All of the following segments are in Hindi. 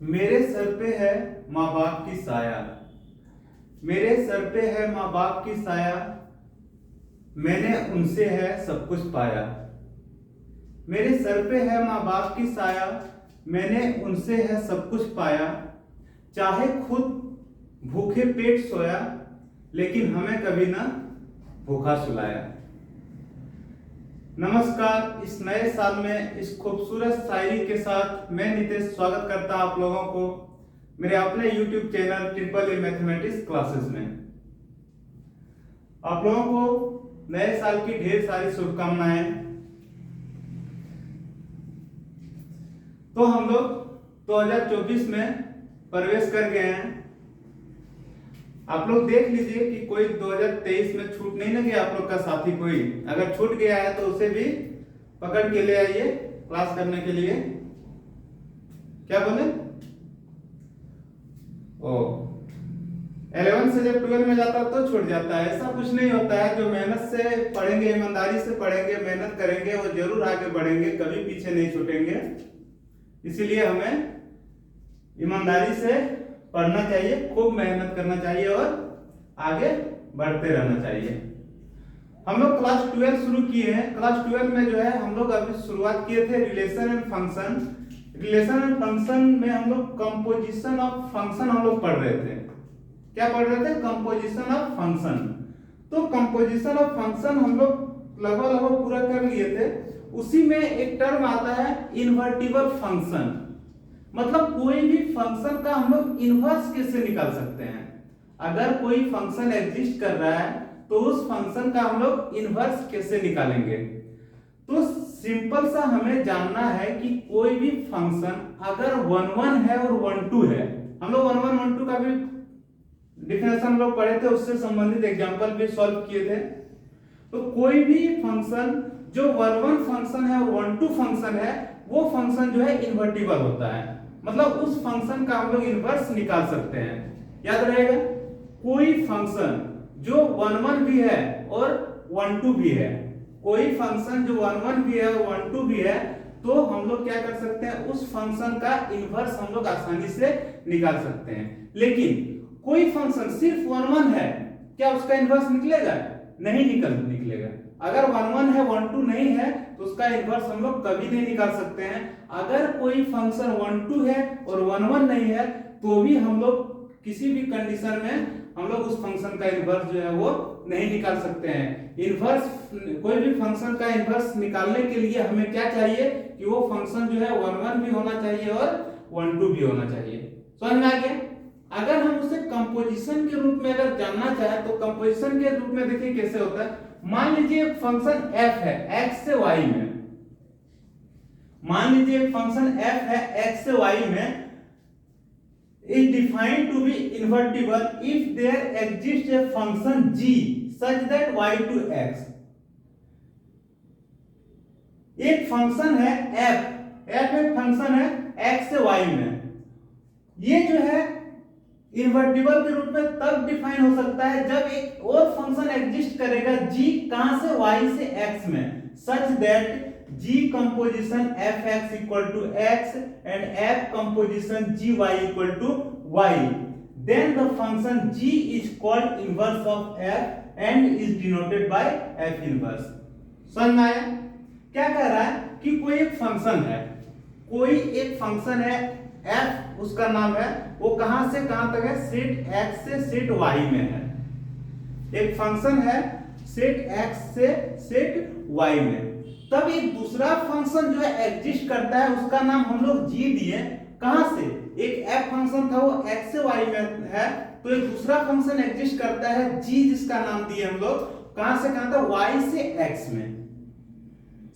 मेरे सर पे है माँ बाप की साया, मेरे सर पे है माँ बाप की साया, मैंने उनसे है सब कुछ पाया। मेरे सर पे है माँ बाप की साया, मैंने उनसे है सब कुछ पाया। चाहे खुद भूखे पेट सोया, लेकिन हमें कभी ना भूखा सुलाया। नमस्कार, इस नए साल में इस खूबसूरत शायरी के साथ मैं नितेश स्वागत करता हूं आप लोगों को मेरे अपने YouTube channel triple A mathematics classes में। आप लोगों को नए साल की ढेर सारी शुभकामनाएं। तो हम लोग 2024 में प्रवेश कर गए हैं। आप लोग देख लीजिए कि कोई 2023 में छूट नहीं ना गया आप लोग का साथी। कोई अगर छूट गया है तो उसे भी पकड़ के ले आइए क्लास करने के लिए। क्या बोले? ओ 11 से जब 12 में जाता है तो छूट जाता है। ऐसा कुछ नहीं होता है। जो मेहनत से पढ़ेंगे, ईमानदारी से पढ़ेंगे, मेहनत करेंगे, वो जरूर आगे बढ़ेंगे, कभी पीछे नहीं छूटेंगे। इसीलिए हमें ईमानदारी से पढ़ना चाहिए, खूब मेहनत करना चाहिए और आगे बढ़ते रहना चाहिए। हम लोग क्लास 12 शुरू किए हैं। क्लास 12 में जो है हम लोग अभी शुरुआत किए थे relation and function. Relation and function में हम लोग कंपोजिशन ऑफ फंक्शन हम लोग पढ़ रहे थे। क्या पढ़ रहे थे? Composition of function. तो कंपोजिशन ऑफ फंक्शन हम लोग लगभग पूरा कर लिए थे। उसी में एक टर्म आता है इन्वर्टिबल फंक्शन। मतलब कोई भी फंक्शन का हम लोग इन्वर्स कैसे निकाल सकते हैं। अगर कोई फंक्शन एग्जिस्ट कर रहा है तो उस फंक्शन का हम लोग इन्वर्स कैसे निकालेंगे। तो सिंपल सा हमें जानना है कि कोई भी फंक्शन अगर 1 1 है और 1 2 है, हम लोग 1 1 1 2 का भी डिफिनेशन हम लोग पढ़े थे, उससे संबंधित एग्जांपल भी सॉल्व किए थे। तो कोई भी फंक्शन जो 1 1 फंक्शन है और 1 2 फंक्शन है, वो फंक्शन जो है इन्वर्टिबल होता है। मतलब उस फंक्शन का हम लोग इन्वर्स निकाल सकते हैं। याद रहेगा, कोई फंक्शन जो 1 1 भी है और 1 2 भी है, कोई फंक्शन जो 1 1 भी है और 1 2 भी है, तो हम लोग क्या कर सकते हैं, उस फंक्शन का इन्वर्स हम लोग आसानी से निकाल सकते हैं। लेकिन कोई फंक्शन सिर्फ 1 1 है, क्या उसका इन्वर्स निकलेगा? नहीं निकलेगा। अगर 1 1 है 1 2 नहीं है तो उसका इन्वर्स हम लोग कभी नहीं निकाल सकते हैं। अगर कोई फंक्शन 1 2 है और 1 1 नहीं है तो भी हम लोग किसी भी कंडीशन में हम लोग उस फंक्शन का इन्वर्स जो है वो नहीं निकाल सकते हैं। इन्वर्स कोई भी फंक्शन का इन्वर्स निकालने के लिए हमें क्या चाहिए कि वो फंक्शन जो है 1 1 भी होना चाहिए और 1 2 भी होना चाहिए। समझ में आ गया? अगर हम उसे कंपोजिशन के रूप में अगर जानना चाहे तो कंपोजिशन के रूप में देखिए कैसे होता है। मान लीजिए एक फंक्शन f है x से y में। मान लीजिए एक फंक्शन f है x से y में, is defined to be invertible if there exists a function g such that y to x। एक फंक्शन है f एक फंक्शन है x से y में। ये जो है इन्वर्टिबल के रूप में तब डिफाइन हो सकता है जब एक और फंक्शन एग्जिस्ट करेगा g कहां से, y से x में, such that g composition fx equal to x and f composition gy equal to y, then the function g is called inverse of f and is denoted by f inverse। समझ में आया? क्या कह रहा है कि कोई एक फंक्शन है, कोई एक फंक्शन है f उसका नाम है, वो कहां से कहां तक है, सेट x से सेट y में है। एक फंक्शन है सेट x से सेट y में। तब एक दूसरा फंक्शन जो है एग्जिस्ट करता है, उसका नाम हम लोग g दिए। कहां से? एक f फंक्शन था वो x से y में है, तो एक दूसरा फंक्शन एग्जिस्ट करता है g, जिसका नाम दिए हम लोग कहां से कहां था, y से x में।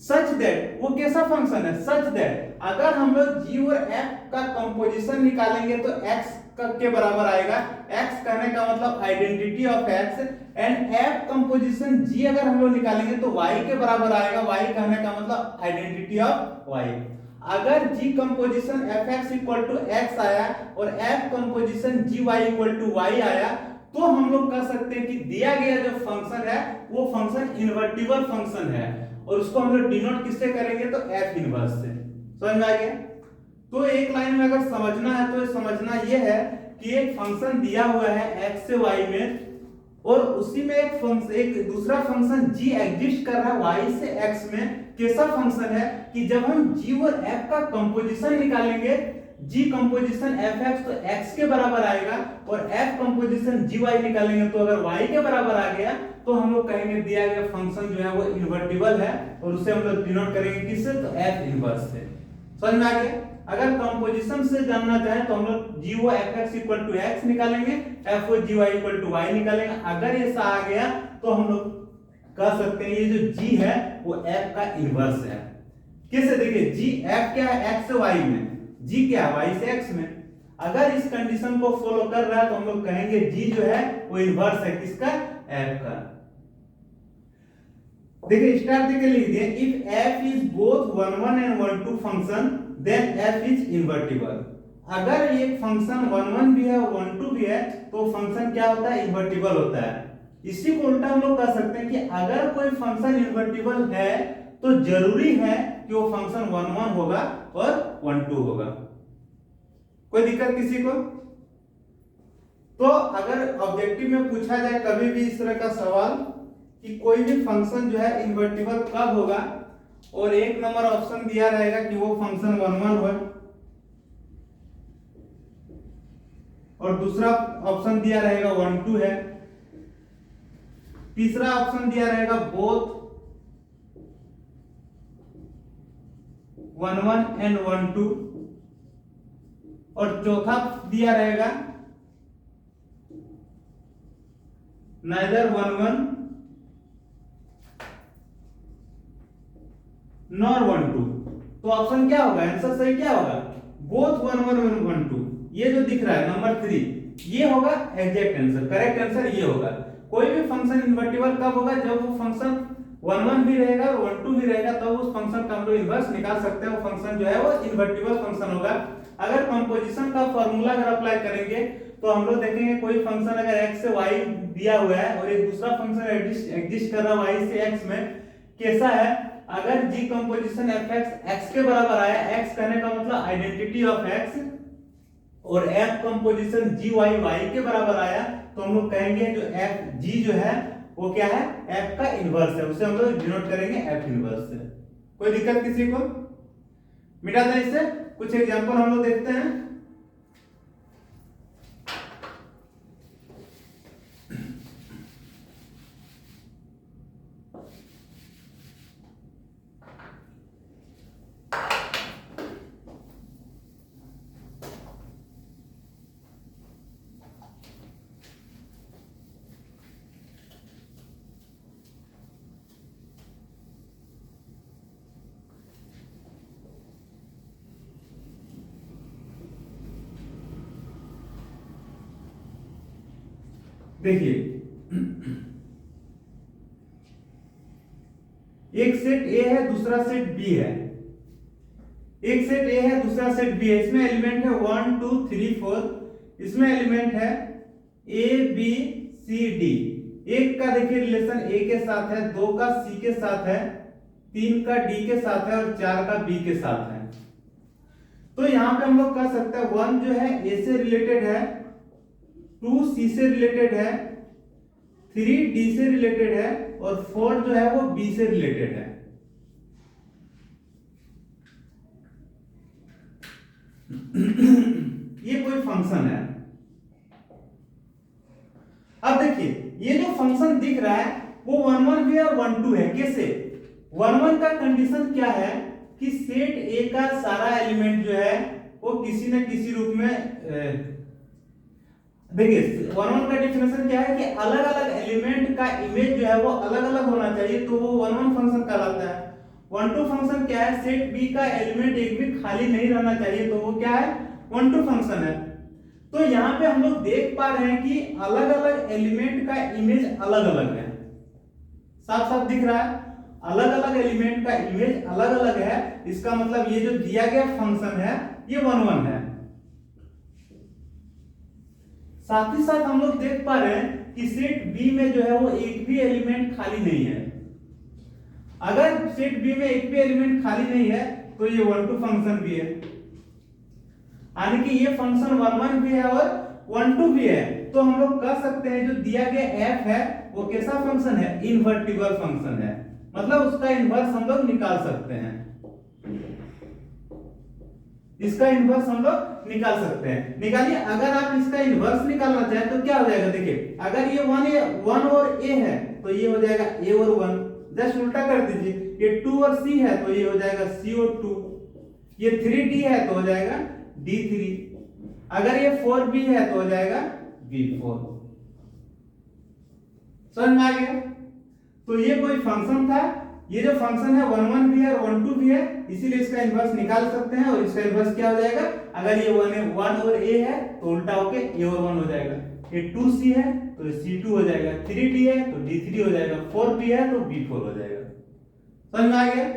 सच दैट वो कैसा फंक्शन है, सच दैट अगर हम लोग g और f का कंपोजिशन निकालेंगे तो x के बराबर आएगा। x कहने का मतलब identity of x and f composition g अगर हम लोग निकालेंगे तो y के बराबर आएगा। y कहने का मतलब आइडेंटिटी ऑफ y। अगर g composition fx equal to x आया और f composition gy equal to y आया तो हम लोग कह सकते हैं कि दिया गया जो फंक्शन है वो फंक्शन इन्वर्टिबल फंक्शन है और उसको हम लोग डिनोट किससे करेंगे, तो f इनवर्स से। समझ में आ गया? तो एक लाइन में अगर समझना है तो समझना ये है कि एक फंक्शन दिया हुआ है x से y में, और उसी में एक दूसरा फंक्शन g एग्जिस्ट कर रहा है y से x में। कैसा फंक्शन है कि जब हम g और f का कंपोजिशन निकालेंगे, g कंपोजिशन fx तो x के बराबर आएगा, और f कंपोजिशन gy निकालेंगे तो अगर y के बराबर आ गया तो हम लोग कहेंगे दिया गया फंक्शन जो है वो इन्वर्टिबल है, और उसे हम लोग डिनोट करेंगे किससे, तो f इनवर्स से। समझ में आ गया? अगर कंपोजिशन से जानना चाहे तो हम लोग g o fx equal to x निकालेंगे, f o gy equal to y निकालेंगे। अगर ऐसा आ गया तो हम लोग कह सकते हैं ये जो g है वो f का इनवर्स है। कैसे? देखिए g f क्या है, x से y में, g क्या है, y से x में। अगर इस कंडीशन को फॉलो कर रहा है तो हम लोग कहेंगे g जो है वो इनवर्स है किसका, f का। देखिए स्टार्ट देके लिख दिए, if f is both 11 and 12 function then f is invertible. अगर ये फंक्शन 11 भी है और 12 भी है तो फंक्शन क्या होता है, इन्वर्टिबल होता है। इसी को उल्टा हम लोग कह सकते हैं कि अगर कोई फंक्शन इन्वर्टिबल है तो जरूरी है कि वो फंक्शन 11 होगा और 12 होगा। कोई दिक्कत किसी को? तो अगर ऑब्जेक्टिव में पूछा जाए कभी भी इस तरह का सवाल कि कोई भी फंक्शन जो है इन्वर्टिबल कब होगा, और एक नंबर ऑप्शन दिया रहेगा कि वो फंक्शन 11 हो, और दूसरा ऑप्शन दिया रहेगा 12 है, तीसरा ऑप्शन दिया रहेगा बोथ 11 एंड 12, और चौथा दिया रहेगा neither 11 नॉर 12। तो ऑप्शन क्या होगा, आंसर सही क्या होगा, बोथ 11 एंड 12। ये जो दिख रहा है नंबर 3 ये होगा एग्जैक्ट आंसर, करेक्ट आंसर ये होगा। कोई भी फंक्शन इन्वर्टिबल कब होगा, जब वो फंक्शन 11 भी रहेगा और 12 भी रहेगा, तब उस फंक्शन का हम लोग इन्वर्स निकाल सकते हैं, वो फंक्शन जो है वो इन्वर्टिबल फंक्शन होगा। अगर कंपोजिशन का फार्मूला अगर अप्लाई करेंगे तो हम लोग देखेंगे कोई फंक्शन अगर x से y दिया हुआ है और एक दूसरा फंक्शन एग्जिस्ट कर रहा है y से x में, कैसा है, अगर g कंपोजिशन fx x के बराबर आया, x कहने का मतलब आइडेंटिटी ऑफ x, और f कंपोजिशन gy y के बराबर आया तो हम लोग कहेंगे जो f g जो है वो क्या है, f का इनवर्स है, उसे हम लोग डिनोट करेंगे f इनवर्स से। कोई दिक्कत किसी को? मिटा दें इससे। कुछ एग्जांपल हम लोग देखते हैं। देखिए एक सेट A है, दूसरा सेट B है। एक सेट A है, दूसरा सेट B है। इसमें एलिमेंट है 1 2 3 4। इसमें एलिमेंट है A B C D। एक का देखिए रिलेशन A के साथ है, 2 का C के साथ है, 3 का D के साथ है, और 4 का B के साथ है। तो यहां पे हम लोग कह सकते हैं 1 जो है A से रिलेटेड है, 2 C से रिलेटेड है, 3 D से रिलेटेड है, और 4 जो है वो B से रिलेटेड है। ये कोई फंक्शन है। अब देखिए ये जो फंक्शन दिख रहा है वो 1 1 भी है और 1 2 है। कैसे? 1 1 का कंडीशन क्या है कि सेट A का सारा एलिमेंट जो है वो किसी न किसी रूप में देखिए 1 1 का डेफिनेशन क्या है कि अलग अलग एलिमेंट का इमेज जो है वो अलग अलग होना चाहिए, तो वो 1 1 फंक्शन कहलाता है। 1 2 फंक्शन क्या है, सेट B का एलिमेंट एक भी खाली नहीं रहना चाहिए, तो वो क्या है, 1 2 फंक्शन है। तो यहाँ पे हम लोग देख पा रहे हैं कि अलग अलग एलिमेंट का इमेज अलग अलग है। साफ साफ दिख रहा है, अलग अलग एलिमेंट का इमेज अलग अलग है। इसका मतलब ये जो दिया गया फंक्शन है ये 1 1 है। साथ ही साथ हम लोग देख पा रहे हैं कि सेट B में जो है वो एक भी एलिमेंट खाली नहीं है। अगर सेट B में एक भी एलिमेंट खाली नहीं है तो ये 1 2 फंक्शन भी है। यानी कि ये फंक्शन 1 1 भी है और 1 2 भी है। तो हम लोग कह सकते हैं जो दिया गया f है वो कैसा फंक्शन है, इन्वर्टिबल फंक्शन है, मतलब उसका इन्वर्स हम लोग निकाल सकते हैं, इसका इन्वर्स हम लोग निकाल सकते हैं। निकालिए, अगर आप इसका इन्वर्स निकालना चाहें तो क्या हो जाएगा, देखिए अगर ये 1 और a है तो ये हो जाएगा a और 1, जस्ट उल्टा कर दीजिए। ये 2 और c है तो ये हो जाएगा c और 2, ये 3d है तो हो जाएगा d3, अगर ये 4b है तो हो जाएगा b4। समझ में आ गया? तो ये कोई फंक्शन था, ये जो फंक्शन है 1 1 भी है और 1 2 भी है, इसीलिए इसका इन्वर्स निकाल सकते हैं। और इसका इन्वर्स क्या हो जाएगा, अगर ये 1 और a है तो उल्टा होके a और 1 हो जाएगा, ये 2c है तो c2 हो जाएगा, 3d है तो d3 हो जाएगा, 4b है तो b4 हो जाएगा। समझ में आ गया?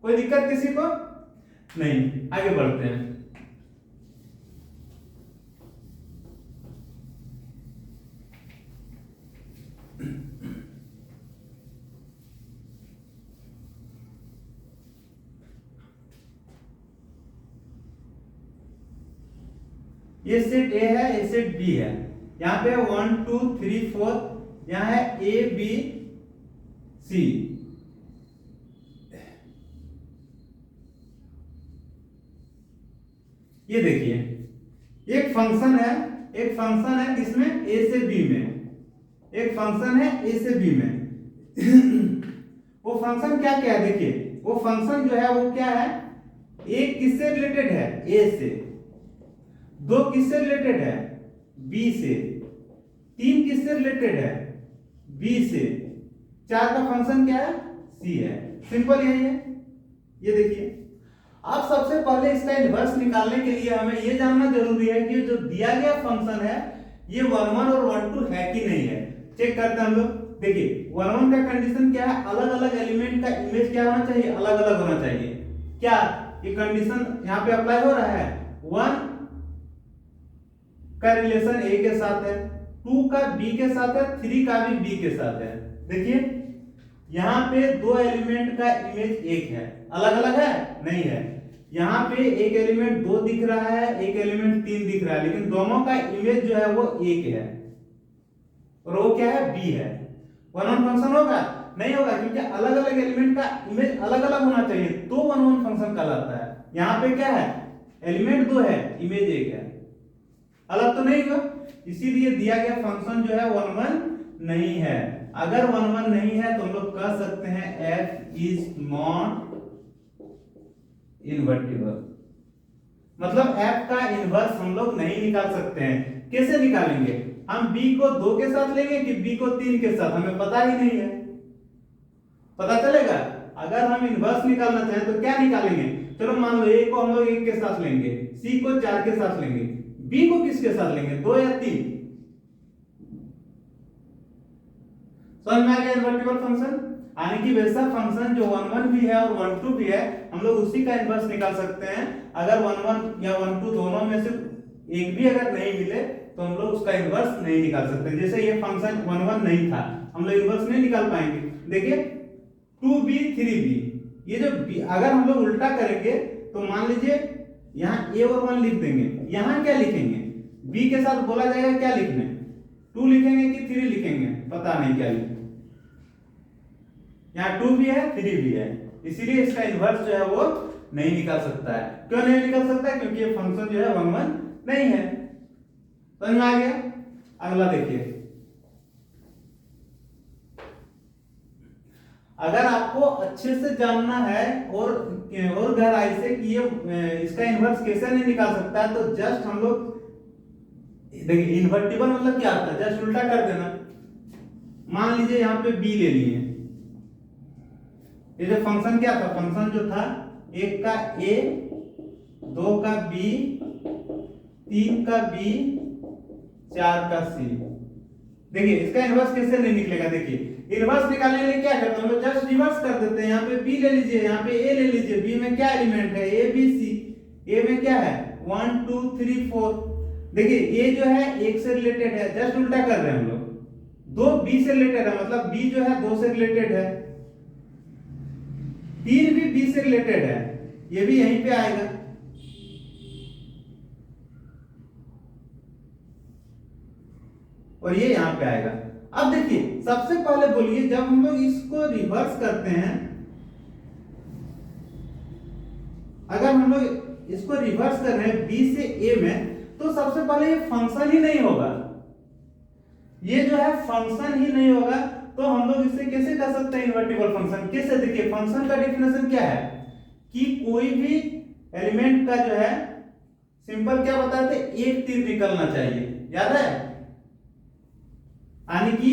कोई दिक्कत किसी को नहीं? आगे बढ़ते हैं। ये सेट A है, ये सेट B है, यहाँ पे 1 2 3 4, यहाँ है A B C। ये देखिए एक फंक्शन है किसमें, A से B में, एक फंक्शन है A से B में। वो फंक्शन क्या क्या है, देखिए वो फंक्शन जो है वो क्या है, एक किससे रिलेटेड है, A से, दो किससे रिलेटेड है, B से, तीन किससे रिलेटेड है, B से, चार का फंक्शन क्या है, C है। सिंपल यही है। ये देखिए, अब सबसे पहले इसका इन्वर्स निकालने के लिए हमें ये जानना जरूरी है कि जो दिया गया फंक्शन है ये 1 1 और 1 2 है कि नहीं है। चेक करते हैं हम लोग। देखिए 1 1 का कंडीशन क्या है, अलग अलग एलिमेंट का इमेज क्या होना चाहिए, अलग अलग होना चाहिए। क्या ये कंडीशन यहाँ पे अप्लाई हो रहा है, 1 का रिलेशन A के साथ है, 2 का B के साथ है, 3 का भी B के साथ है। देखिए यहाँ पे दो एलिमेंट का इमेज एक है, अलग अलग है नहीं है। यहाँ पे एक एलिमेंट 2 दिख रहा है, एक एलिमेंट 3 दिख रहा है, लेकिन दोनों का इमेज जो है वो एक है और वो क्या है, B है। 1 1 फंक्शन होगा नहीं होगा, क्योंकि अलग अलग एलिमेंट का इमेज अलग अलग होना चाहिए तो 1 1 फंक्शन कहलाता है। यहाँ पे क्या है, एलिमेंट 2 है, इमेज एक है, अलग तो नहीं हुआ, इसीलिए दिया गया फंक्शन जो है 1 1 नहीं है। अगर 1 1 नहीं है तो हम लोग कह सकते हैं f इज नॉट इन्वर्टिबल, मतलब f का इन्वर्स हम लोग नहीं निकाल सकते हैं। कैसे निकालेंगे, हम b को 2 के साथ लेंगे कि b को 3 के साथ, हमें पता ही नहीं है, पता चलेगा। अगर हम इन्वर्स निकालना चाहें तो क्या निकालेंगे, चलो मान लो a को हम लोग 1 के साथ लेंगे, c को 4 के साथ लेंगे, b को किसके साथ लेंगे, 2 या 3। समझ में आ गया इन्वर्टिबल फंक्शन, यानी कि वैसा फंक्शन जो 1 1 भी है और 1 2 भी है, हम लोग उसी का इन्वर्स निकाल सकते हैं। अगर 1 1 या 1 2 दोनों में से एक भी अगर नहीं मिले तो हम लोग उसका इन्वर्स नहीं निकाल सकते। जैसे ये फंक्शन 1 1 नहीं था, हम लोग इन्वर्स नहीं निकाल पाएंगे। देखिए 2b 3b, ये जो अगर हम लोग उल्टा करेंगे तो मान लीजिए यहाँ a और 1 लिख देंगे, यहाँ क्या लिखेंगे, b के साथ बोला जाएगा क्या लिखने, 2 लिखेंगे कि 3 लिखेंगे, पता नहीं क्या लिखेंगे। यहाँ 2 भी है 3 भी है, इसीलिए इसका इन्वर्स जो है वो नहीं निकाल सकता है। क्यों नहीं निकाल सकता है, क्योंकि ये फंक्शन जो है 1 1 नहीं है। समझ में आ गया। अगला देखिए, अगर आपको अच्छे से जानना है और गहराई से कि ये इसका इन्वर्स कैसे नहीं निकाल सकता है, तो जस्ट हम लोग देखिए इन्वर्टिबल मतलब क्या होता है, जस्ट उल्टा कर देना। मान लीजिए यहाँ पे b ले लिए, ये जो फंक्शन क्या था, फंक्शन जो था 1 का a, 2 का b, 3 का b, 4 का c। देखिए इसका इन्वर्स कैसे नहीं निकलेगा, देखिए इन्वर्स निकालने के लिए क्या करते हैं हम लोग, जस्ट रिवर्स कर देते हैं। यहाँ पे b ले लीजिए, यहाँ पे a ले लीजिए, b में क्या एलिमेंट है, a b c, a में क्या है 1 2 3 4। देखिए a जो है 1 से रिलेटेड है, जस्ट उल्टा कर रहे हैं हम लोग, 2 b से रिलेटेड है, मतलब b जो है 2 से रिलेटेड है, 3 भी b से रिलेटेड है, ये भी यहीं पे आएगा। और ये यहाँ पे आएगा। अब देखिए सबसे पहले बोलिए, जब हम लोग इसको रिवर्स करते हैं, अगर हम लोग इसको रिवर्स कर रहे हैं बी से ए में, तो सबसे पहले ये फंक्शन ही नहीं होगा, ये जो है फंक्शन ही नहीं होगा। तो हम लोग इसे कैसे कर सकते हैं इन्वर्टिबल फंक्शन? कैसे? देखिए फंक्शन का डेफिनेशन क्या है कि कोई भी एलिमेंट का जो है सिंपल क्या बताते हैं, एक तीर निकलना चाहिए, याद है? यानी कि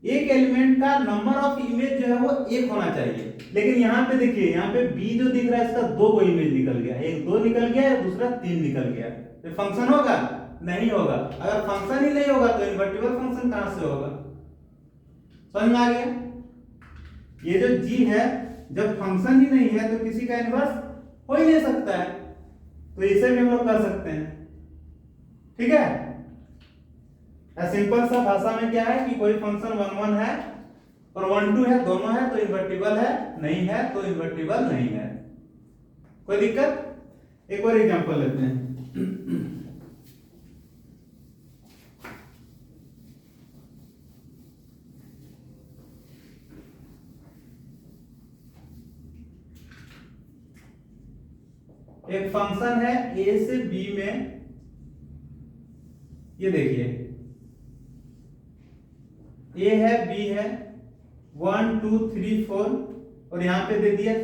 एक एलिमेंट का नंबर ऑफ इमेज जो है वो एक होना चाहिए। लेकिन यहाँ पे देखिए, यहाँ पे बी जो दिख रहा है इसका दो इमेज निकल गया, एक दो निकल गया, दूसरा तीन निकल गया, तो फंक्शन होगा? नहीं होगा। अगर फंक्शन ही नहीं होगा तो इन्वर्टिबल फंक्शन कहां से होगा? समझ में आ गया? ये जो g है, जब फंक्शन ही नहीं है तो किसी का इनवर्स हो ही नहीं सकता है, तो इसे भी हम लोग कर सकते हैं। ठीक है, सिंपल सा भाषा में क्या है कि कोई फंक्शन 1 1 है और 1 2 है, दोनों है तो इन्वर्टिबल है, नहीं है तो इन्वर्टिबल नहीं है। कोई दिक्कत? एक और एग्जांपल लेते हैं। एक फंक्शन है a से b में, ये देखिए a है b है 1 2 3 4 और यहां पे दे दिया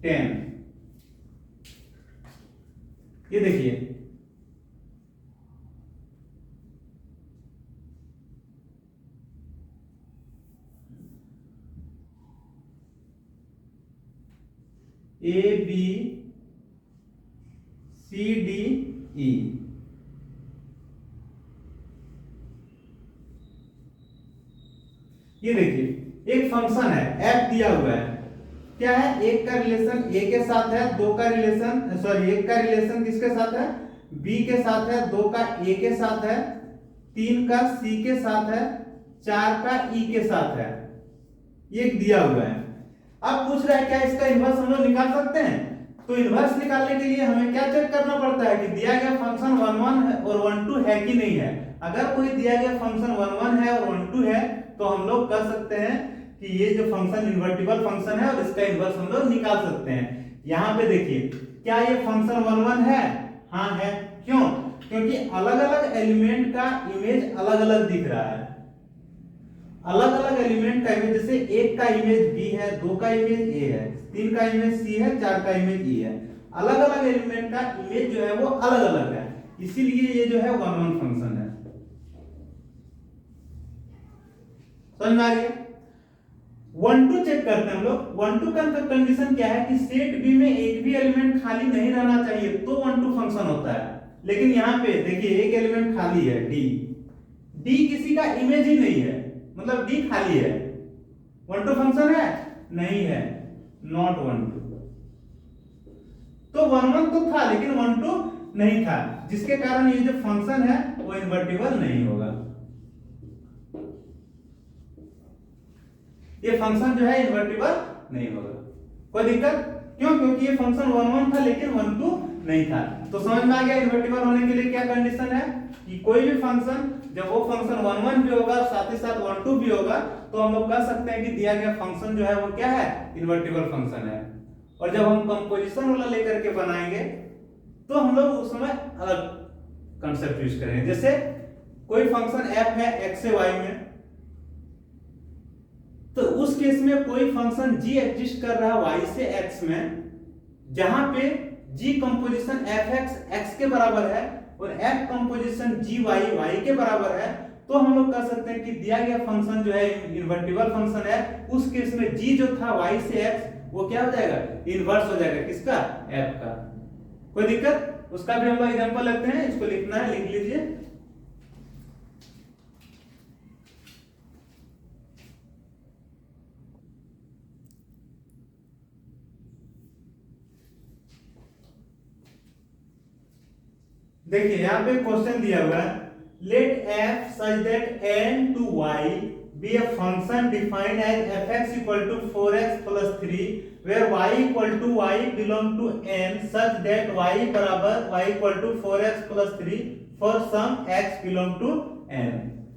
10। ये देखिए A B C D E, ये देखिए एक फंक्शन है f दिया हुआ है, क्या है? एक का रिलेशन a के साथ है, दो का रिलेशन एक का रिलेशन किसके साथ है? b के साथ है, दो का a के साथ है, तीन का c के साथ है, चार का e के साथ है, ये दिया हुआ है। अब पूछ रहा है क्या इसका इन्वर्स हम लोग निकाल सकते हैं? तो इन्वर्स निकालने के लिए हमें क्या चेक करना पड़ता है कि दिया गया फंक्शन 1 1 है और 1 2 है कि नहीं है। अगर कोई दिया गया फंक्शन 1 1 है और 1 2 है तो हम लोग कर सकते हैं कि ये जो फंक्शन इन्वर्टिबल फंक्शन है और इसका इन्वर्स हम लोग निकाल सकते हैं। यहाँ पे देखिए क्या ये फंक्शन 1 1 है? हाँ है। क्यों? क्योंकि अलग अलग एलिमेंट का इमेज अलग अलग दिख रहा है, अलग अलग एलिमेंट का इमेज, जैसे एक का इमेज b है, दो का इमेज a है, तीन का इमेज c है, चार का इमेज e है। अलग अलग एलिमेंट का इमेज जो है वो अलग अलग है, इसीलिए ये जो है 1 1 फंक्शन है। समझ में आ गया? 1 2 चेक करते हैं हम लोग। 1 2 का कंडीशन क्या है कि सेट बी में एक भी एलिमेंट खाली नहीं रहना चाहिए तो 1 2 फंक्शन होता है। लेकिन यहाँ पे देखिए एक एलिमेंट खाली है d किसी का इमेज ही नहीं है, मतलब d खाली है। 1 2 फंक्शन है? नहीं है, नॉट 1 2। तो 1 1 तो था लेकिन 1 2 नहीं था, जिसके कारण ये जो फंक्शन है वो इन्वर्टिबल नहीं होगा। ये फंक्शन जो है इन्वर्टिबल नहीं होगा। कोई दिक्कत? क्यों? क्योंकि ये फंक्शन 1 1 था लेकिन 1 2 नहीं था। तो समझ में आ गया इन्वर्टिबल होने के लिए क्या कंडीशन है कि कोई भी फंक्शन, जब वो फंक्शन 1 1 भी होगा साथ ही साथ 1 2 भी होगा तो हम लोग कह सकते हैं कि दिया गया फंक्शन जो है वो क्या है? इन्वर्टिबल फंक्शन है। और जब हम कंपोजिशन वाला लेकर के बनाएंगे तो हम लोग उस समय अलग कंसेप्ट यूज करेंगे। जैसे कोई फंक्शन f है x से y में, तो उस केस में कोई फंक्शन g एग्जिस्ट कर रहा है y से x में, जहां पे g कंपोजिशन fx x के बराबर है और f कंपोजिशन gy y के बराबर है, तो हम लोग कह सकते हैं कि दिया गया फंक्शन जो है इन्वर्टिबल फंक्शन है। उस केस में g जो था y से x वो क्या हो जाएगा? इन्वर्स हो जाएगा किसका? f का। कोई दिक्कत? उसका भी हम लोग एग्जांपल लेते हैं, इसको लिखना है, लिख लीजिए। देखिए यहाँ पे क्वेश्चन दिया हुआ है, late f such that n to y be a function defined as fx equal to 4x plus 3 where y equal to y belong to n such that y बराबर y equal to 4x plus 3 for some x belong to n.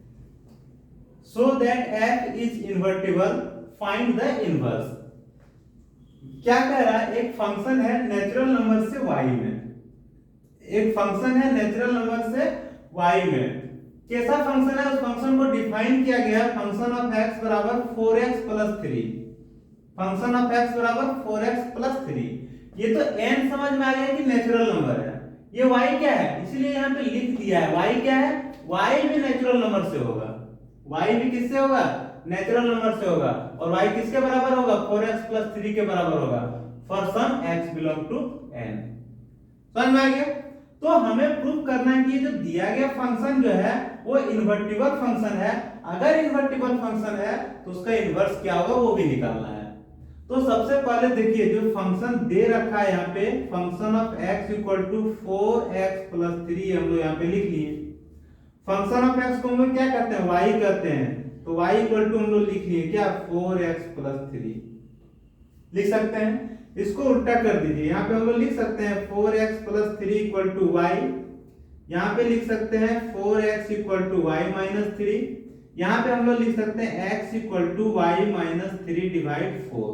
So that f is invertible, find the inverse. क्या कह रहा है, एक फंक्शन है नेचुरल नंबर से y में, एक फंक्शन है नेचुरल नंबर से y में, कैसा फंक्शन है, उस फंक्शन को डिफाइन किया गया फंक्शन ऑफ x बराबर 4x plus 3, function of x बराबर 4x प्लस 3। ये तो n समझ में आ गया कि नेचुरल नंबर है, ये y क्या है, इसलिए यहाँ पे लिख दिया है y क्या है, y भी नेचुरल नंबर से होगा, y भी किससे होगा, नेचुरल नंबर से होगा, और y किसके बराबर होगा, 4x प्लस 3 के बराबर होगा, for some x belong to n। समझ में आ गया। तो हमें प्रूव करना है कि ये जो दिया गया फंक्शन जो है वो इन्वर्टिबल फंक्शन है, अगर इन्वर्टिबल फंक्शन है तो उसका इन्वर्स क्या होगा वो भी निकालना है। तो सबसे पहले देखिए जो फंक्शन दे रखा है यहाँ पे, function of x equal to 4x plus 3 हम लोग यहाँ पे लिख लिए। फंक्शन ऑफ x को हम लोग क्या करते हैं, y कहते हैं, तो y इक्वल टू हम लोग लिख लिए क्या, 4x प्लस 3 लिख सकते हैं। इसको उल्टा कर दीजिए, यहाँ पे हम लोग लिख सकते हैं 4x plus 3 equal to y, यहाँ पे लिख सकते हैं 4x equal to y minus 3, यहाँ पे हम लोग लिख सकते हैं x equal to y minus 3 divide 4।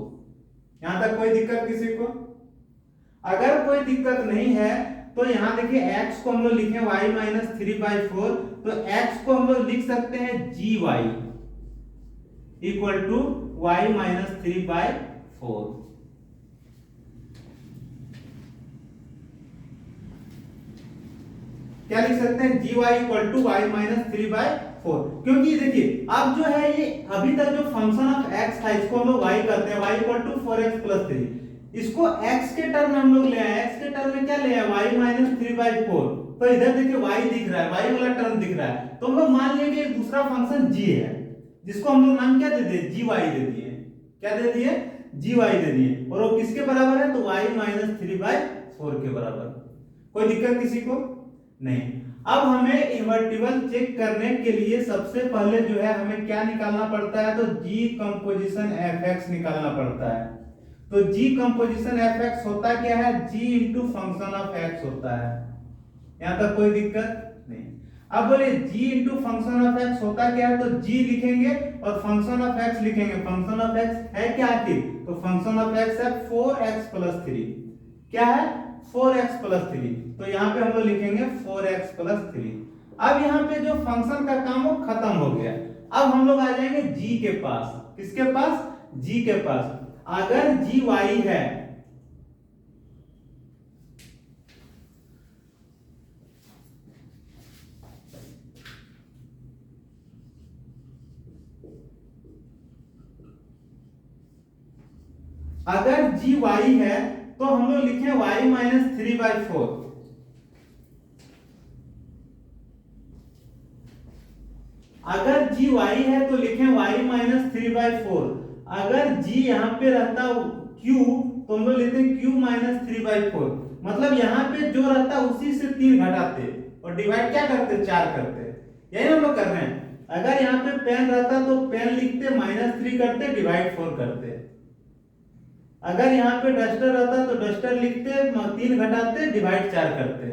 यहाँ तक कोई दिक्कत किसी को? अगर कोई दिक्कत नहीं है तो यहाँ देखिए x को हम लोग लिखें y माइनस 3/4, तो x को हम लोग लिख सकते हैं gy equal to y minus 3/4। क्या लिख सकते हैं, gy equal to y minus 3/4, क्योंकि देखिए अब जो है ये अभी तक जो फंक्शन ऑफ x था इसको हम लोग y करते हैं, y equal to 4x plus 3, इसको x के टर्म में हम लोग ले आए, x के टर्म में क्या ले आए, y माइनस 3/4, तो इधर देखिए y दिख रहा है, y वाला टर्म दिख रहा है, तो हम लोग मान लेंगे एक दूसरा फंक्शन g है जिसको हम लोग नाम क्या दे दिए, gy दे दिए, क्या दे दिए, gy दे दिए, और वो किसके बराबर है, तो y माइनस 3/4 के बराबर। कोई दिक्कत किसी को नहीं। अब हमें इन्वर्टिबल चेक करने के लिए सबसे पहले जो है हमें क्या निकालना पड़ता है, तो g कंपोजिशन fx निकालना पड़ता है। तो g कंपोजिशन fx होता क्या है, g into function of x होता है। यहां तक कोई दिक्कत नहीं। अब बोलिए g into function of x होता क्या है, तो g लिखेंगे और फंक्शन ऑफ x लिखेंगे। फंक्शन ऑफ x है क्या आखिर, तो फंक्शन ऑफ x है 4x प्लस 3, क्या है 4x प्लस 3, तो यहाँ पे हम लोग लिखेंगे 4x प्लस 3। अब यहाँ पे जो फंक्शन का काम वो खत्म हो गया, अब हम लोग आ जाएंगे g के पास, किसके पास, g के पास। अगर gy है अगर gy है तो हम लोग लिखे y माइनस 3/4, अगर gy है तो लिखें y माइनस 3/4। अगर g यहाँ पे रहता q तो हम लोग लेते हैं q माइनस 3/4, मतलब यहाँ पे जो रहता उसी से 3 घटाते और डिवाइड क्या करते, 4 करते, यही हम लोग कर रहे हैं। अगर यहाँ पे पेन रहता तो पेन लिखते -3 करते डिवाइड 4 करते, अगर यहाँ पे डस्टर रहता तो डस्टर लिखते 3 घटाते डिवाइड 4 करते,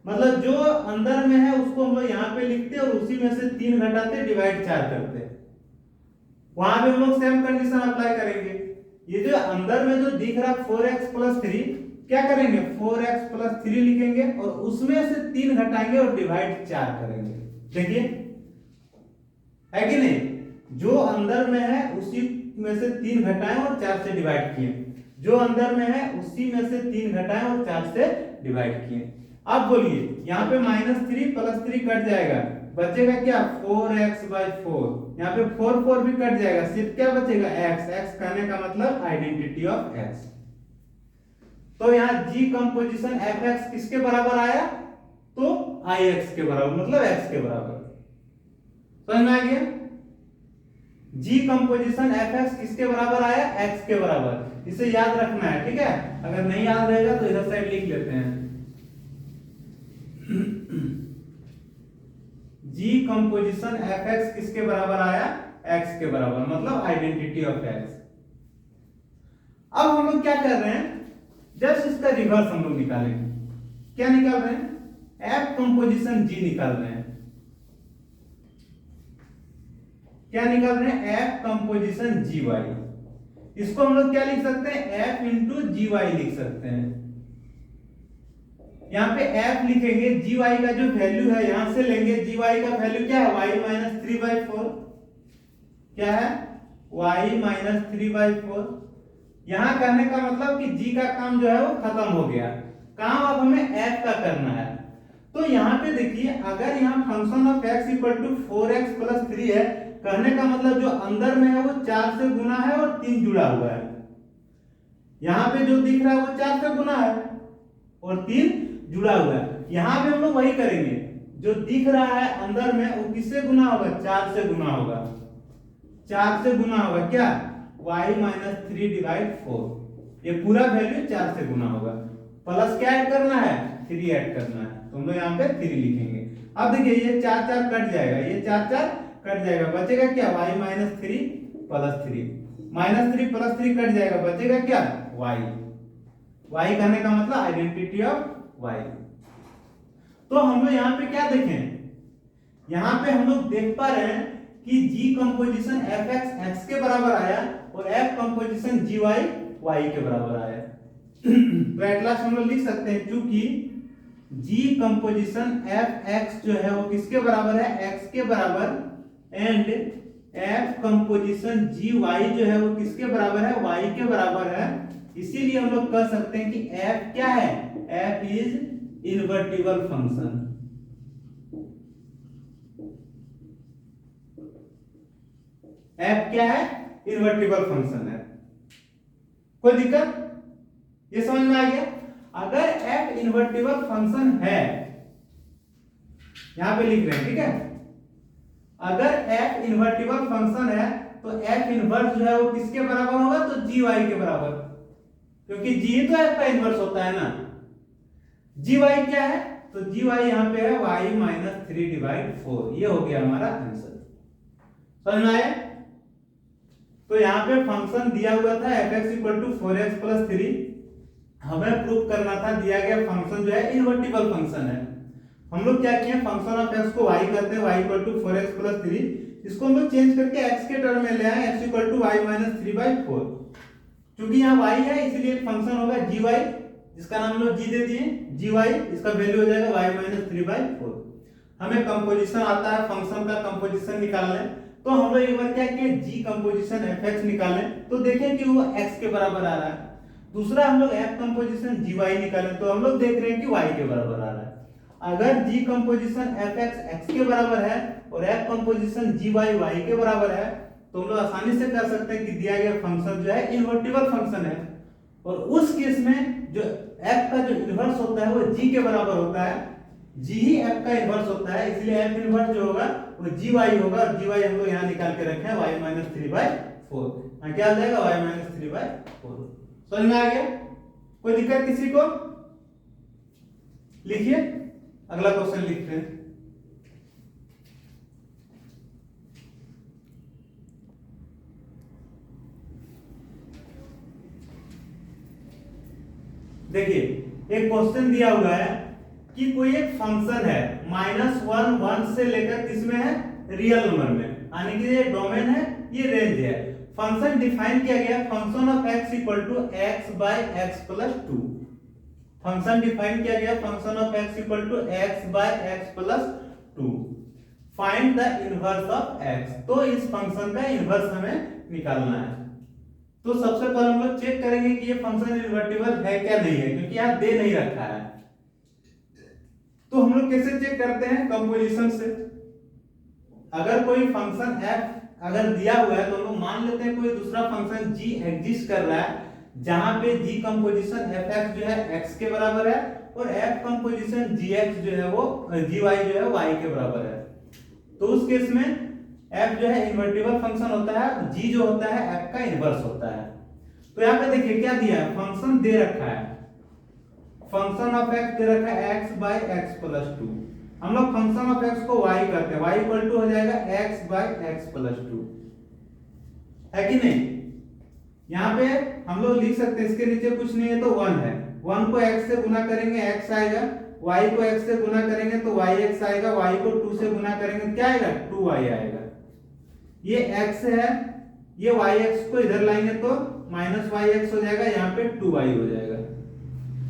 मतलब जो अंदर में है उसको हम लोग यहाँ पे लिखते और उसी में से 3 घटाते डिवाइड 4 करते। वहां पे हम लोग सेम कंडीशन अप्लाई करेंगे। ये जो अंदर में जो दिख रहा 4x प्लस 3, क्या करेंगे 4x प्लस 3 लिखेंगे और उसमें से 3 घटाएंगे और डिवाइड 4 करेंगे। देखिए है कि नहीं, जो अंदर में है उसी में से 3 घटाएं और 4 से डिवाइड किए, जो अंदर में है उसी में से 3 घटाएं और 4 से डिवाइड किए। अब बोलिए यहाँ पे -3 प्लस 3 कट जाएगा, बचेगा क्या 4x/4, यहाँ पे 4 भी कट जाएगा, सिर्फ क्या बचेगा x कहने का मतलब आइडेंटिटी ऑफ x। तो यहाँ g कंपोजिशन fx किसके बराबर आया, तो ix के बराबर, मतलब x के बराबर। समझ में आ गया, g कंपोजिशन fx किसके बराबर आया, x के बराबर। इसे याद रखना है, ठीक है, अगर नहीं याद रहेगा तो इधर साइड लिख लेते हैं। g कंपोजिशन fx किसके बराबर आया, x के बराबर, मतलब आइडेंटिटी ऑफ x। अब हम लोग क्या कर रहे हैं, जस्ट इसका रिवर्स हम लोग निकालेंगे। क्या निकाल रहे हैं, एफ कंपोजिशन जी निकाल रहे हैं। क्या निकाल रहे हैं? एफ कंपोजिशन जी वाई। इसको हम लोग क्या लिख सकते हैं? एफ इंटू जी वाई लिख सकते हैं। यहाँ पे एफ लिखेंगे, जी वाई का जो वैल्यू है यहां से लेंगे। जी वाई का वैल्यू क्या है? Y minus 3/4। क्या है? Y minus 3/4। यहां करने का मतलब कि जी का काम जो है वो खत्म हो गया। काम अब हमें एफ का करना है। तो यहाँ पे देखिए, अगर यहाँ function of x equal to 4x plus 3 है, कहने का मतलब जो अंदर में है वो 4 से गुना है और 3 जुड़ा हुआ है। यहाँ पे जो दिख रहा है वो 4 से गुना है और 3 जुड़ा हुआ है। यहाँ पे हम लोग वही करेंगे, जो दिख रहा है अंदर में वो किससे गुना होगा? 4 से गुना होगा। 4 से गुना होगा क्या? y minus 3/4। ये पूरा वैल्यू 4 से गुना होगा। प्लस क्या ऐड करना है? 3 ऐड करना है। तो हम लोग यहाँ पे 3 लिखेंगे। अब देखिए ये 4 4 कट जाएगा, ये 4 4 कट जाएगा, बचेगा क्या? y minus 3 plus 3, minus 3 plus 3 cut जाएगा, बचेगा क्या? y। y करने का मतलब आइडेंटिटी ऑफ y। तो हम लोग यहाँ पे क्या देखें? यहाँ पे हम लोग देख पा रहे हैं कि g कंपोजिशन fx x के बराबर आया और f कंपोजिशन gy y के बराबर आया। तो एट लास्ट हम लोग लिख सकते हैं, क्योंकि g कंपोजिशन fx जो है वो किसके बराबर है? x के बराबर, एंड f कंपोजिशन gy जो है वो किसके बराबर है? y के बराबर है। इसीलिए हम लोग कह सकते हैं कि f क्या है? f is invertible function. f क्या है? इनवर्टिबल फंक्शन है। कोई दिक्कत? ये समझ में आ गया? अगर f इनवर्टिबल फंक्शन है, यहां पे लिख रहे हैं, ठीक है? अगर f इनवर्टिबल फंक्शन है तो f इनवर्स जो है वो किसके बराबर होगा? तो gy के बराबर, क्योंकि g तो f का इनवर्स होता है ना। gy क्या है? तो gy यहां पे है y माइनस 3/4। ये हो गया हमारा आंसर। समझ में आया? तो यहाँ पे फंक्शन दिया हुआ था fx equal to 4x plus 3। हमें प्रूव करना था दिया गया फंक्शन जो है इनवर्टिबल फंक्शन है। हम लोग क्या किए? फंक्शन ऑफ x को y करते हैं, y equal to 4x plus 3। इसको हम लोग चेंज करके x के टर्म में ले आए, x equal to y minus 3/4। क्योंकि यहाँ y है इसलिए फंक्शन होगा gy, जिसका नाम हम लोग g दे दिए, gy। इसका वैल्यू हो जाएगा y माइनस 3/4। हमें कंपोजिशन आता है फंक्शन का कंपोजिशन निकालना है। तो हम लोग एक बार क्या किए? g कंपोजिशन fx निकालें तो देखें कि वो x के बराबर आ रहा है। दूसरा हम लोग f कंपोजिशन gy निकालें तो हम लोग देख रहे हैं कि y के बराबर आ रहा है। अगर g कंपोजिशन fx x के बराबर है और f कंपोजिशन gy y के बराबर है, तो हम लोग आसानी से कर सकते हैं कि दिया गया फंक्शन जो है इनवर्टिबल फंक्शन है। और उस केस में जो f का जो इनवर्स होता है वो g के बराबर होता है। g ही f का इनवर्स होता है, इसलिए f इनवर्स जो होगा वो gy होगा। और gy हम लोग यहाँ निकाल के रखे हैं y माइनस 3/4। क्या आ जाएगा? y minus 3/4। समझ में आ गया? कोई दिक्कत किसी को? लिखिए, अगला क्वेश्चन लिखते हैं। देखिए एक क्वेश्चन दिया हुआ है कि कोई एक फंक्शन है -1 1 से लेकर किसमें है? रियल नंबर में, यानी कि ये डोमेन है, ये रेंज है। फंक्शन डिफाइन किया गया function of x equal to x by x plus 2। Function define किया गया function of x equal to x by x plus 2। Find the inverse of x। तो इस फंक्शन का इनवर्स हमें निकालना है। तो सबसे पहले हम लोग चेक करेंगे कि ये फंक्शन इनवर्टिबल है क्या नहीं है, क्योंकि यहाँ दे नहीं रखा है। तो हम लोग कैसे चेक करते हैं? कंपोजिशन से। अगर कोई फंक्शन f अगर दिया हुआ है तो हम लोग मान लेते हैं कोई दूसरा फंक्शन g एग्जिस्ट कर रहा है, जहां पे g कंपोजिशन fx जो है x के बराबर है और f कंपोजिशन gx जो है वो gy जो है y के बराबर है। तो उस केस में f जो है इनवर्टिबल फंक्शन होता है, g जो होता है f का इनवर्स होता है। तो यहाँ पे देखिए क्या दिया है? फंक्शन दे रखा है, फंक्शन ऑफ x दे रखा है x बाय x प्लस 2। हम लोग फंक्शन ऑफ x को y करते हैं, y इक्वल टू हो जाएगा x बाय x प्लस 2, है कि नहीं? यहाँ पे हम लोग लिख सकते हैं, इसके नीचे कुछ नहीं है तो 1 है, 1 को x से गुना करेंगे x आएगा y को x से गुना करेंगे तो yx आएगा, y को 2 से गुना करेंगे क्या आएगा 2y आएगा। ये x है, ये yx को इधर लाएंगे तो -yx हो जाएगा, यहाँ पे 2y हो जाएगा।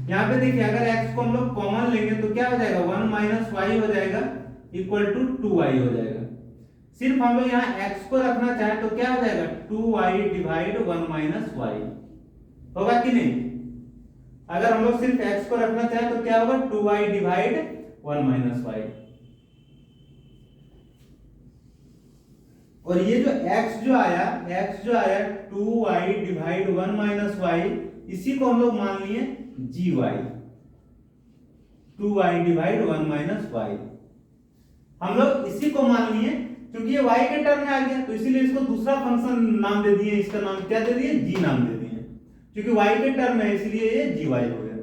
यहाँ पे देखिए अगर x को हम लोग कॉमन लेंगे तो क्या हो जाएगा 1 - y हो जाएगा इक्वल टू 2y हो जाएगा। सिर्फ हम लोग यहाँ x को रखना चाहे तो क्या हो जाएगा 2y डिवाइड 1 - y होगा कि नहीं। अगर हम लोग सिर्फ x को रखना चाहे तो क्या होगा 2y डिवाइड 1 - y। और ये जो x जो आया 2y डिवाइड 1 - y, इसी को हम लोग मान लिए gy, 2y डिवाइड 1 - y हम लोग इसी को मान लिए क्योंकि ये y के टर्म में आ गया तो इसीलिए इसको दूसरा फंक्शन नाम दे दिए। इसका नाम क्या दे दिए g नाम दे दिए, क्योंकि y के टर्म है इसलिए ये gy हो गया।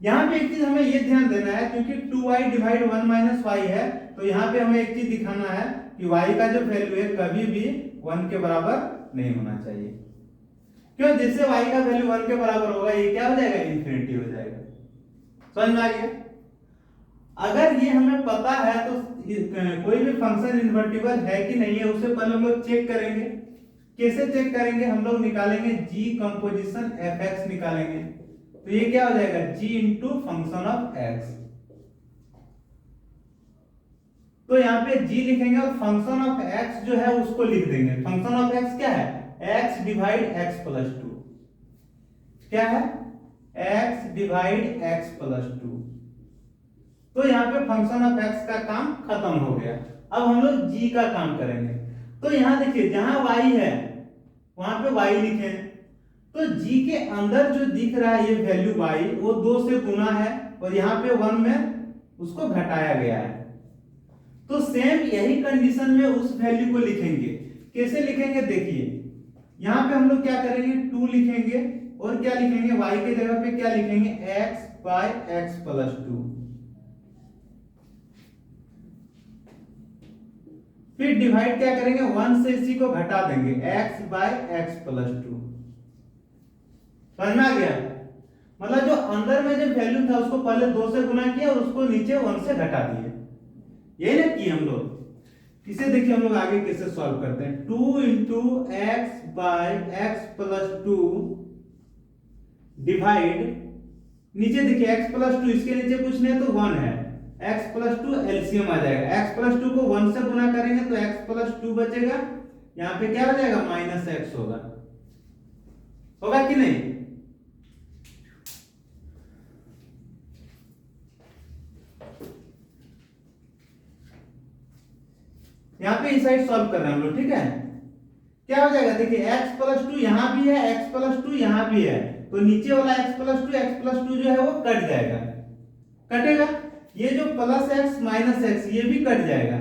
यहाँ पे एक चीज हमें ये ध्यान देना है क्योंकि 2y डिवाइड 1 - y है तो यहाँ पे हमें एक चीज दिखाना है कि y का जो वैल्यू है कभी भी 1 के बराबर नहीं होना चाहिए। क्यों, जैसे y का वैल्यू 1 के बराबर होगा ये क्या हो जाएगा इन्फिनिटी हो जाएगा। समझ में आ गया। अगर ये हमें पता है तो कोई भी फंक्शन इन्वर्टिबल है कि नहीं है उसे पहले हम लोग चेक करेंगे। कैसे चेक करेंगे, हम लोग निकालेंगे g कंपोजिशन fx निकालेंगे तो ये क्या हो जाएगा g into function of x। तो यहाँ पे g लिखेंगे और फंक्शन ऑफ x जो है उसको लिख देंगे। फंक्शन ऑफ x क्या है x डिवाइड x प्लस 2, क्या है x डिवाइड x प्लस 2। तो यहाँ पे फंक्शन ऑफ x का काम खत्म हो गया। अब हम लोग g का काम करेंगे। तो यहाँ देखिए जहां y है वहां पे y लिखे, तो g के अंदर जो दिख रहा है ये वैल्यू y वो 2 से गुना है और यहाँ पे 1 में उसको घटाया गया है। तो सेम यही कंडीशन में उस वैल्यू को लिखेंगे। कैसे लिखेंगे देखिए, यहाँ पे हम लोग क्या करेंगे 2 लिखेंगे और क्या लिखेंगे y के जगह पे क्या लिखेंगे x बाय x प्लस 2। फिर डिवाइड क्या करेंगे 1 से इसी को घटा देंगे x बाय x प्लस 2। समझ में आ गया। मतलब जो अंदर में जो वैल्यू था उसको पहले 2 से गुना किया और उसको नीचे 1 से घटा दिए, यही ना किए हम लोग। इसे देखिए हम लोग आगे कैसे सॉल्व करते हैं। 2 into x by x plus 2 divide, नीचे देखिए x प्लस 2 इसके नीचे कुछ नहीं तो 1 है, x प्लस 2 एलसीएम आ जाएगा। x प्लस 2 को 1 से गुना करेंगे तो x प्लस 2 बचेगा, यहाँ पे क्या हो जाएगा माइनस x होगा, होगा कि नहीं। यहाँ पे इस साइड सॉल्व कर रहे हैं हम लोग, ठीक है। क्या हो जाएगा देखिए x प्लस 2 यहाँ भी है, x प्लस 2 यहाँ भी है, तो नीचे वाला x प्लस 2 जो है वो कट जाएगा, कटेगा। ये जो प्लस x माइनस x ये भी कट जाएगा,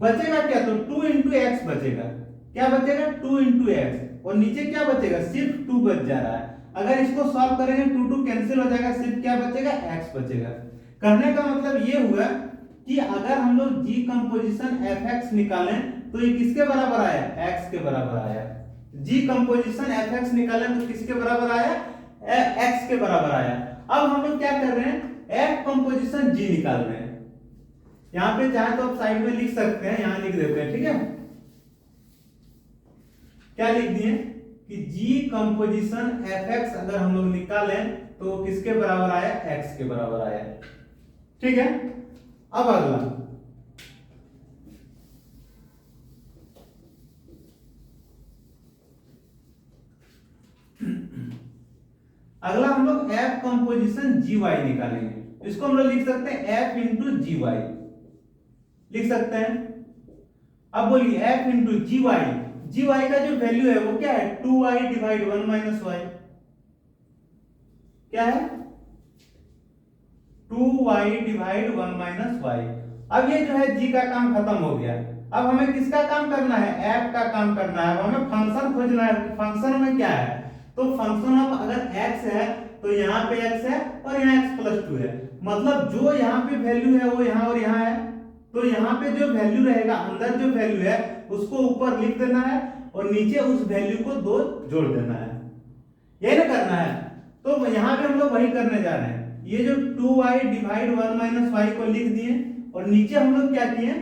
बचेगा क्या तो 2 इंटू एक्स बचेगा। क्या बचेगा 2 इंटू एक्स, और नीचे क्या बचेगा सिर्फ 2 बच जा रहा है। अगर इसको सॉल्व करेंगे 2 कैंसिल हो जाएगा, सिर्फ क्या बचेगा x बचेगा। कहने का मतलब ये हुआ कि अगर हम लोग g कंपोजिशन fx निकालें तो ये किसके बराबर आया x के बराबर आया। g कंपोजिशन fx निकालें तो किसके बराबर आया x के बराबर आया। अब हम लोग क्या कर रहे हैं f कंपोजिशन g निकाल रहे हैं। यहां पे चाहे तो आप साइड में लिख सकते हैं, यहां लिख देते हैं, ठीक है। क्या लिख दिए कि g कंपोजिशन fx अगर हम लोग निकालें तो किसके बराबर आया x के बराबर आया, ठीक है। अब अगला हम लोग f कंपोजिशन gy निकालेंगे। इसको हम लोग लिख सकते हैं f इंटू gy लिख सकते हैं। अब बोलिए f इंटू gy का जो वैल्यू है वो क्या है 2y डिवाइड 1 माइनस y, क्या है 2y डिवाइड 1 माइनस y। अब ये जो है g का काम खत्म हो गया। अब हमें किसका काम करना है f का काम करना है। अब हमें फंक्शन खोजना है, फंक्शन में क्या है तो फंक्शन ऑफ अगर x है तो यहाँ पे x है और यहाँ x प्लस 2 है, मतलब जो यहाँ पे वैल्यू है वो यहाँ और यहाँ है, तो यहाँ पे जो वैल्यू रहेगा अंदर जो वैल्यू है उसको ऊपर लिख देना है और नीचे उस वैल्यू को 2 जोड़ देना है, यही ना करना है। तो यहाँ पे हम लोग वही करने जा रहे हैं। ये जो 2y डिवाइड 1 माइनस वाई को लिख दिए और नीचे हम लोग क्या किए,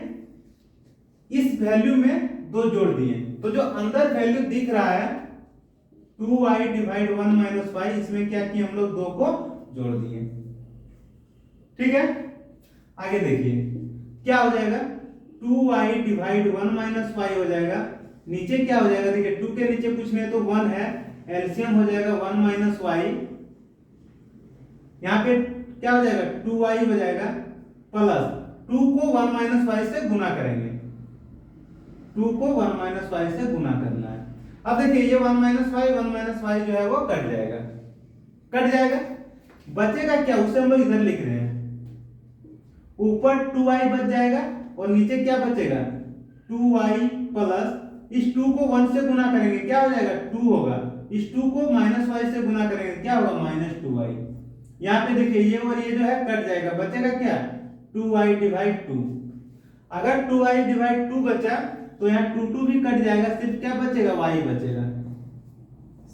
इस वैल्यू में 2 जोड़ दिए। तो जो अंदर वैल्यू दिख रहा है 2y डिवाइड 1 माइनस वाई, इसमें क्या किए हम लोग 2 को जोड़ दिए। ठीक है, आगे देखिए क्या हो जाएगा, 2y डिवाइड 1 माइनस वाई हो जाएगा, नीचे क्या हो जाएगा, देखिए 2 के नीचे कुछ नहीं तो 1 है, एलसीएम हो जाएगा 1 माइनस वाई, यहाँ पे क्या हो जाएगा 2y हो जाएगा प्लस 2 को 1 माइनस वाई से गुना करेंगे, 2 को 1 माइनस वाई से गुना करना है। अब देखिए ये 1 माइनस वाई जो है वो कट जाएगा, कट जाएगा, बचेगा क्या, उसे हम लोग इधर लिख रहे हैं, ऊपर 2y बच जाएगा और नीचे क्या बचेगा 2y प्लस इस 2 को 1 से गुना करेंगे क्या हो जाएगा 2 होगा, इस 2 को माइनस वाई से गुना करेंगे क्या होगा माइनस 2y। यहाँ पे देखिए ये और ये जो है कट जाएगा, बचेगा क्या 2y डिवाइड 2। अगर 2y डिवाइड 2 बचा तो यहाँ 2 भी कट जाएगा, सिर्फ क्या बचेगा y बचेगा,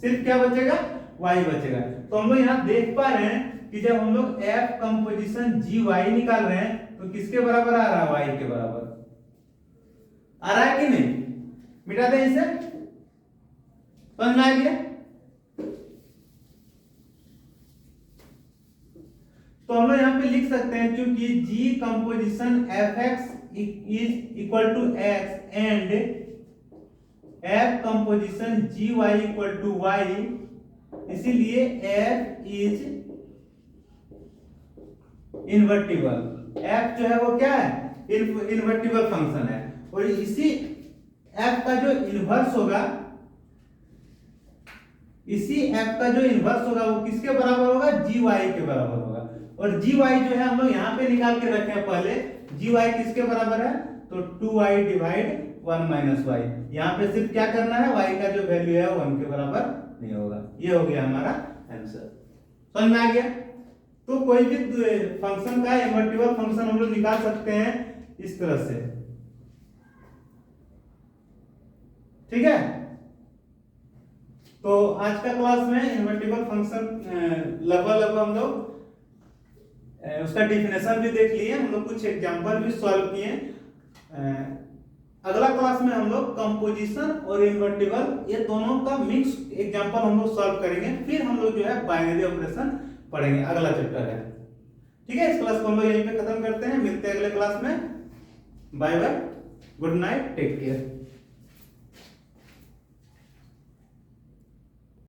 सिर्फ क्या बचेगा y बचेगा। तो हम लोग यहाँ देख पा रहे हैं कि जब हम लोग f कंपोजिशन gy निकाल रहे हैं तो किसके बराबर आ रहा है, y के बराबर आ रहा है कि नहीं। मिटा दें इसे, समझ में आ गया। तो हम लोग यहाँ पे लिख सकते हैं क्योंकि g composition fx is equal to x and f composition gy equal to y, इसीलिए f इज इन्वर्टिबल। f जो है वो क्या है, इन्वर्टिबल फंक्शन है, और इसी f का जो इन्वर्स होगा, इसी f का जो इन्वर्स होगा वो किसके बराबर होगा, gy के बराबर होगा। और gy जो है हम लोग यहाँ पे निकाल के रखे हैं पहले, gy किसके बराबर है, तो 2y डिवाइड 1 माइनस वाई। यहाँ पे सिर्फ क्या करना है, y का जो वैल्यू है 1 के बराबर नहीं होगा। ये हो गया हमारा आंसर, समझ में आ गया। तो कोई भी फंक्शन का इन्वर्टिबल फंक्शन हम लोग निकाल सकते हैं इस तरह से, ठीक है। तो आज का क्लास में इन्वर्टिबल फंक्शन लगभग हम लोग उसका डेफिनेशन भी देख लिए, हम लोग कुछ एग्जांपल भी सॉल्व किए। अगला क्लास में हम लोग कंपोजिशन और इन्वर्टिबल ये दोनों का मिक्स एग्जांपल हम लोग सॉल्व करेंगे, फिर हम लोग जो है बाइनरी ऑपरेशन पढ़ेंगे, अगला चैप्टर है। ठीक है, इस क्लास को हम लोग यहीं पे खत्म करते हैं, मिलते हैं अगले क्लास में। Bye bye, good night, take care.